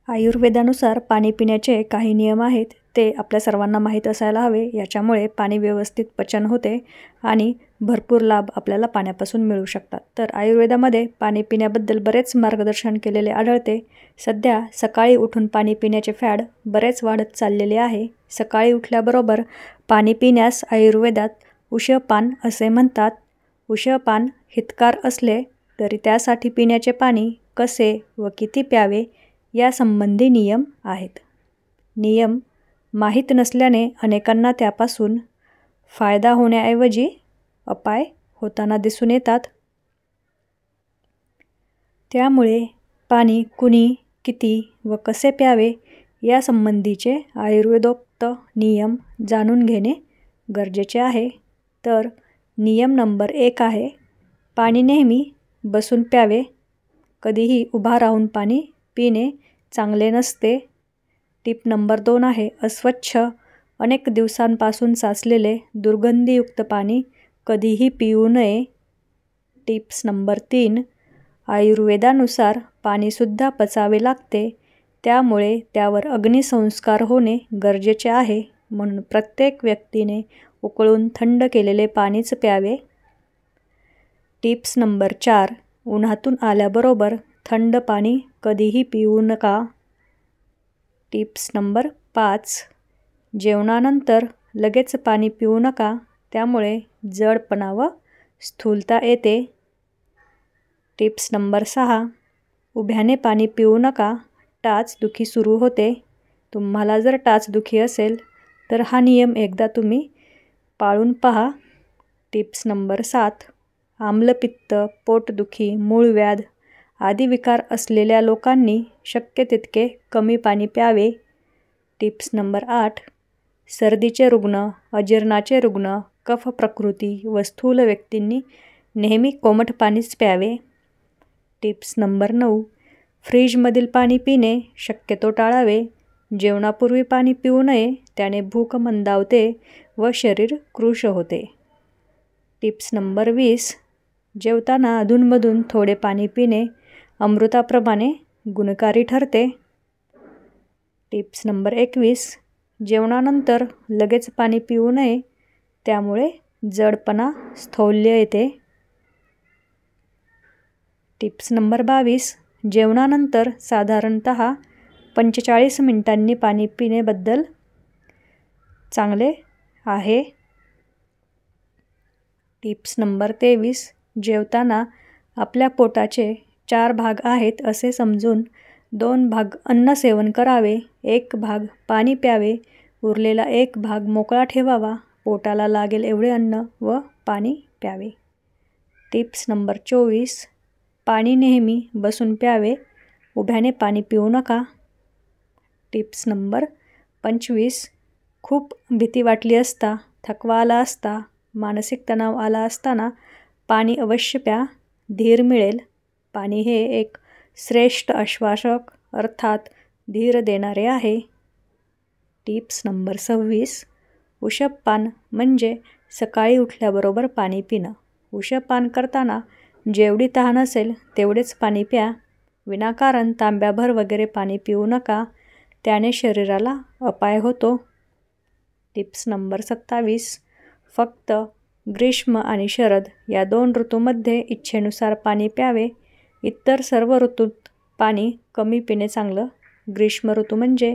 आयुर्वेदानुसार पाणी पिण्याचे काही नियम आहेत, ते आपल्या सर्वांना माहीत असायला हवे. याच्यामुळे पाणी व्यवस्थित पचन होते आणि भरपूर लाभ आपल्याला पाण्यापासून मिळू शकतात. तर आयुर्वेदामध्ये पाणी पिण्याबद्दल बरेच मार्गदर्शन केलेले आढळते. सध्या सकाळी उठून पाणी पिण्याचे फॅड बरेच वाढत चाललेले आहे. सकाळी उठल्याबरोबर पाणी पिण्यास आयुर्वेदात उषःपान असे म्हणतात. उषःपान हितकार असले तरी त्यासाठी पिण्याचे पाणी कसे व किती प्यावे यासंबंधी नियम आहेत. नियम माहीत नसल्याने अनेकांना त्यापासून फायदा होण्याऐवजी अपाय होताना दिसून येतात. त्यामुळे पाणी कुणी, किती व कसे प्यावे यासंबंधीचे आयुर्वेदोक्त नियम जाणून घेणे गरजेचे आहे. तर नियम नंबर 1 आहे, पाणी नेहमी बसून प्यावे. कधीही उभा राहून पाणी पिणे चांगले नसते. टिप नंबर 2 आहे, अस्वच्छ अनेक दिवसांपासून साचलेले दुर्गंधीयुक्त पाणी कधीही पिऊ नये. टिप्स नंबर 3, आयुर्वेदानुसार पाणीसुद्धा पचावे लागते. त्यामुळे त्यावर अग्निसंस्कार होणे गरजेचे आहे. म्हणून प्रत्येक व्यक्तीने उकळून थंड केलेले पाणीच प्यावे. टिप्स नंबर 4, उन्हातून आल्याबरोबर थंड पाणी कधीही पिऊ नका. टिप्स नंबर 5, जेवणानंतर लगेच पाणी पिऊ नका. त्यामुळे जडपणा व स्थूलता येते. टिप्स नंबर 6, उभ्याने पाणी पिऊ नका. टाचदुखी सुरू होते. तुम्हाला जर टाचदुखी असेल तर हा नियम एकदा तुम्ही पाळून पहा. टिप्स नंबर 7, आम्लपित्त, पोटदुखी, मूळव्याध आदी विकार असलेल्या लोकांनी शक्य तितके कमी पाणी प्यावे. टिप्स नंबर 8, सर्दीचे रुग्ण, अजीर्णाचे रुग्ण, कफ प्रकृती व स्थूल व्यक्तींनी नेहमी कोमट पाणीच प्यावे. टिप्स नंबर 9, फ्रीजमधील पाणी पिणे शक्यतो टाळावे. जेवणापूर्वी पाणी पिऊ नये, त्याने भूक मंदावते व शरीर कृश होते. टिप्स नंबर 20, जेवताना अधूनमधून थोडे पाणी पिणे अमृताप्रमाणे गुणकारी ठरते. टिप्स नंबर 21, जेवणानंतर लगेच पाणी पिऊ नये, त्यामुळे जडपणा, स्थौल्य येते. टिप्स नंबर 22, जेवणानंतर साधारणतः 45 मिनिटांनी पाणी पिण्याबद्दल चांगले आहे. टिप्स नंबर 23, जेवताना आपल्या पोटाचे 4 भाग आहेत असे समजून 2 भाग अन्न सेवन करावे, 1 भाग पाणी प्यावे, उरलेला 1 भाग मोकळा ठेवावा. पोटाला लागेल एवढे अन्न व पाणी प्यावे. टिप्स नंबर 24, पाणी नेहमी बसून प्यावे, उभ्याने पाणी पिऊ नका. टिप्स नंबर 25, खूप भीती वाटली असता, थकवा आला असता, मानसिक तणाव आला असताना पाणी अवश्य प्या, धीर मिळेल. पाणी हे एक श्रेष्ठ आश्वासक अर्थात धीर देणारे आहे. टिप्स नंबर 26, उषःपान म्हणजे सकाळी उठल्याबरोबर पाणी पिणं. उषःपान करताना जेवढी तहान असेल तेवढेच पाणी प्या. विनाकारण तांब्याभर वगैरे पाणी पिऊ नका, त्याने शरीराला अपाय होतो. टिप्स नंबर 27, फक्त ग्रीष्म आणि शरद या 2 ऋतूमध्ये इच्छेनुसार पाणी प्यावे. इतर सर्व ऋतूत पाणी कमी पिणे चांगलं. ग्रीष्म ऋतू म्हणजे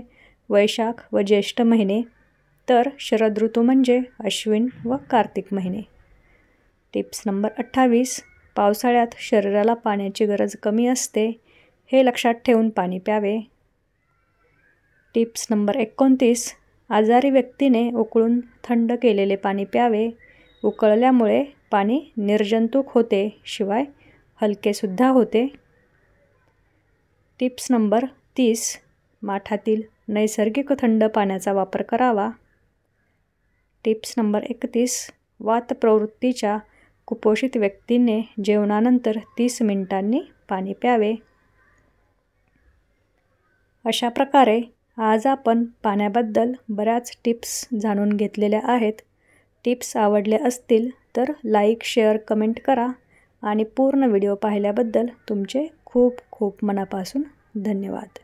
वैशाख व ज्येष्ठ महिने, तर शरद ऋतू म्हणजे अश्विन व कार्तिक महिने. टिप्स नंबर 28, पावसाळ्यात शरीराला पाण्याची गरज कमी असते, हे लक्षात ठेवून पाणी प्यावे. टिप्स नंबर 29, आजारी व्यक्तीने उकळून थंड केलेले पाणी प्यावे. उकळल्यामुळे पाणी निर्जंतुक होते, शिवाय हलकेसुद्धा होते. टिप्स नंबर 30, माठातील नैसर्गिक थंड पाण्याचा वापर करावा. टिप्स नंबर 31, वातप्रवृत्तीच्या कुपोषित व्यक्तीने जेवणानंतर 30 मिनिटांनी पाणी प्यावे. अशा प्रकारे आज आपण पाण्याबद्दल बऱ्याच टिप्स जाणून घेतलेल्या आहेत. टिप्स आवडले असतील तर लाईक, शेअर, कमेंट करा आणि पूर्ण व्हिडिओ पाहिल्याबद्दल तुमचे खूप खूप मनापासून धन्यवाद.